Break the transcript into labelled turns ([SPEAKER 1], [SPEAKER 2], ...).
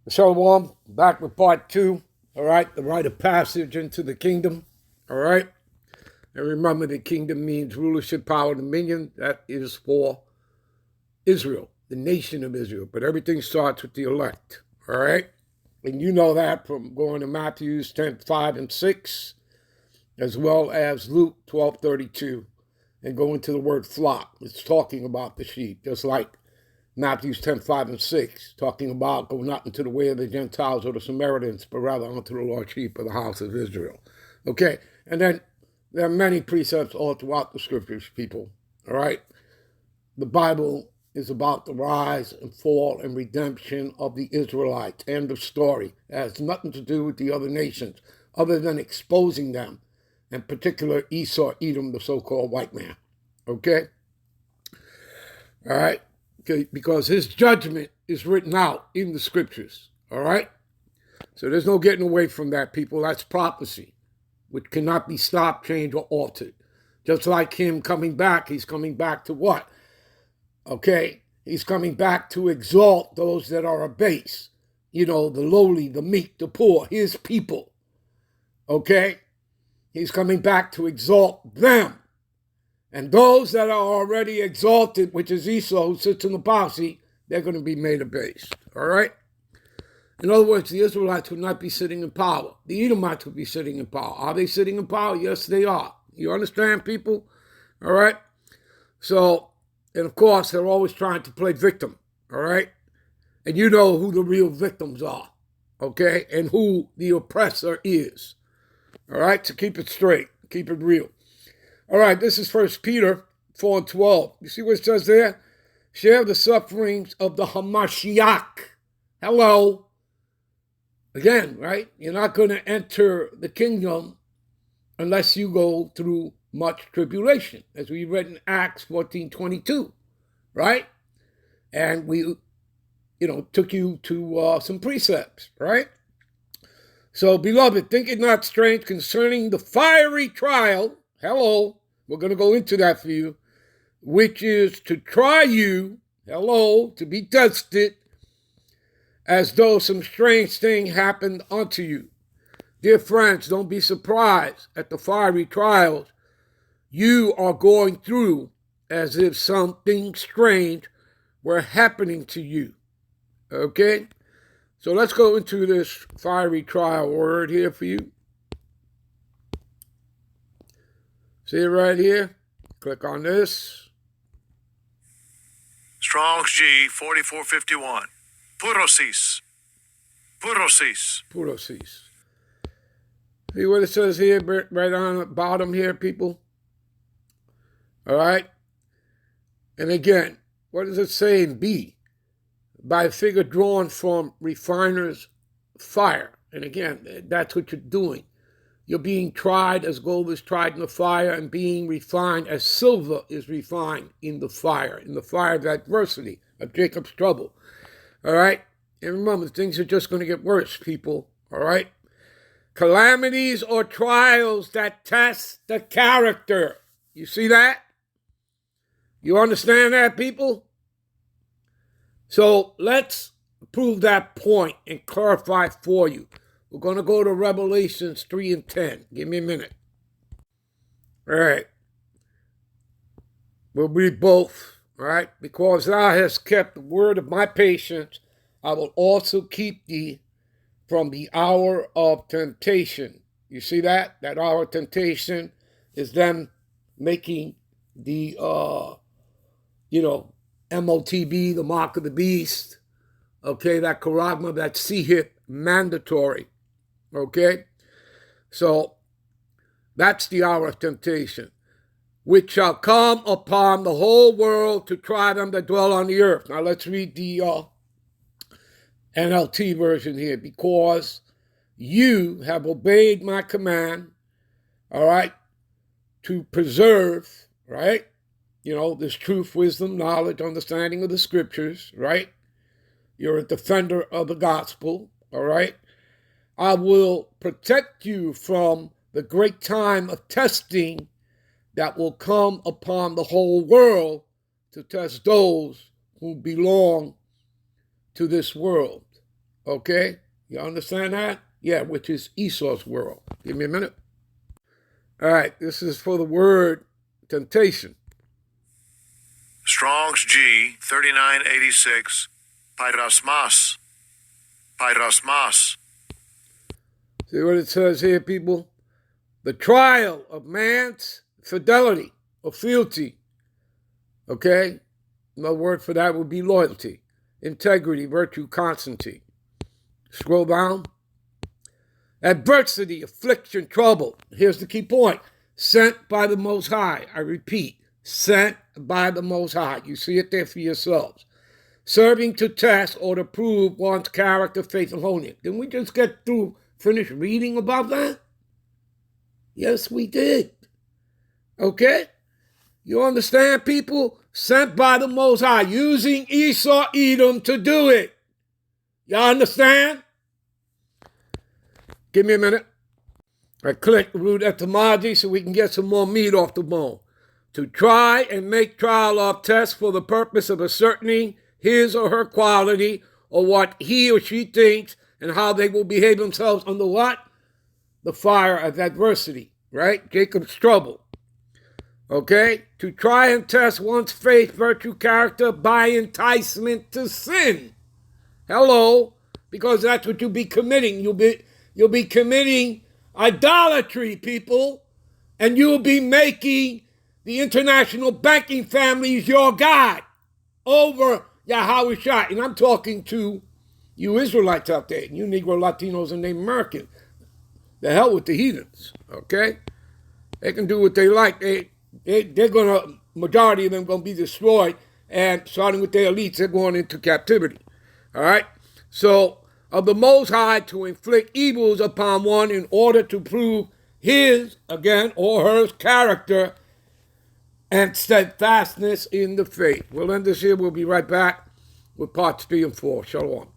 [SPEAKER 1] Shalom, back with part two. All right, the rite of passage into the kingdom. All right, and remember the kingdom means rulership, power, dominion. That is for Israel, the nation of Israel. But everything starts with the elect. All right, and you know that from going to Matthew's 10:5 and 6, as well as Luke 12:32, and going to the word flock. It's talking about the sheep, just like Matthew's 10:5 and 6, talking about go not into the way of the Gentiles or the Samaritans, but rather unto the Lord sheep of the house of Israel. Okay, and then there are many precepts all throughout the scriptures, people. All right, the Bible is about the rise and fall and redemption of the Israelites. End of story. It has nothing to do with the other nations, other than exposing them, in particular Esau, Edom, the so-called white man. Okay, all right. Okay, because his judgment is written out in the scriptures. All right? So there's no getting away from that, people. That's prophecy, which cannot be stopped, changed, or altered. Just like him coming back, he's coming back to what? Okay? He's coming back to exalt those that are abased. You know, the lowly, the meek, the poor, his people. Okay? He's coming back to exalt them. And those that are already exalted, which is Esau, who sits in the posse, they're going to be made abased. All right? In other words, the Israelites will not be sitting in power. The Edomites will be sitting in power. Are they sitting in power? Yes, they are. You understand, people? All right? So, and of course, they're always trying to play victim. All right? And you know who the real victims are. Okay? And who the oppressor is. All right? So keep it straight. Keep it real. All right, this is 1 Peter 4 and 12. You see what it says there? Share the sufferings of the Hamashiach. Hello. Again, right? You're not going to enter the kingdom unless you go through much tribulation, as we read in Acts 14:22, right? And we, took you to some precepts, right? So, beloved, think it not strange concerning the fiery trial. Hello, we're going to go into that for you, which is to try you, hello, to be tested, as though some strange thing happened unto you. Dear friends, don't be surprised at the fiery trials you are going through as if something strange were happening to you. Okay? So let's go into this fiery trial word here for you. See it right here? Click on this.
[SPEAKER 2] Strong's G 4451. Purosis. Purosis.
[SPEAKER 1] Purosis. See what it says here, right on the bottom here, people? All right? And again, what does it say in B? By a figure drawn from refiner's fire. And again, that's what you're doing. You're being tried as gold is tried in the fire, and being refined as silver is refined in the fire of adversity, of Jacob's trouble. All right? And remember, things are just going to get worse, people. All right? Calamities or trials that test the character. You see that? You understand that, people? So let's prove that point and clarify for you. We're going to go to Revelations 3 and 10. Give me a minute. All right. We'll read both. All right. Because thou hast kept the word of my patience, I will also keep thee from the hour of temptation. You see that? That hour of temptation is them making the, MOTB, the mark of the beast. Okay, that charagma, that sihit, mandatory. Okay? So, that's the hour of temptation, which shall come upon the whole world to try them that dwell on the earth. Now, let's read the NLT version here. Because you have obeyed my command, all right, to preserve, right, this truth, wisdom, knowledge, understanding of the scriptures, right? You're a defender of the gospel, all right? I will protect you from the great time of testing that will come upon the whole world to test those who belong to this world. Okay? You understand that? Yeah, which is Esau's world. Give me a minute. All right, this is for the word temptation.
[SPEAKER 2] Strong's G 3986. Pyrosmas. Pyrosmas.
[SPEAKER 1] See what it says here, people? The trial of man's fidelity or fealty. Okay? Another word for that would be loyalty, integrity, virtue, constancy. Scroll down. Adversity, affliction, trouble. Here's the key point. Sent by the Most High. I repeat, sent by the Most High. You see it there for yourselves. Serving to test or to prove one's character, faith, and holiness. Didn't we just finish reading about that? Yes, we did. Okay? You understand, people? Sent by the Most High, using Esau, Edom to do it. Y'all understand? Give me a minute. I click the root etymology so we can get some more meat off the bone. To try and make trial of tests for the purpose of ascertaining his or her quality or what he or she thinks and how they will behave themselves under what? The fire of adversity, right? Jacob's trouble. Okay? To try and test one's faith, virtue, character by enticement to sin. Hello? Because that's what you'll be committing. You'll be committing idolatry, people, and you'll be making the international banking families your God over Yahweh Shai. And I'm talking to you Israelites out there, you Negro Latinos and Native Americans. The hell with the heathens, okay? They can do what they like. They're gonna, majority of them gonna be destroyed, and starting with their elites, they're going into captivity. All right? So, of the Most High to inflict evils upon one in order to prove his, again, or her character and steadfastness in the faith. We'll end this here. We'll be right back with parts 3 and 4. Shalom.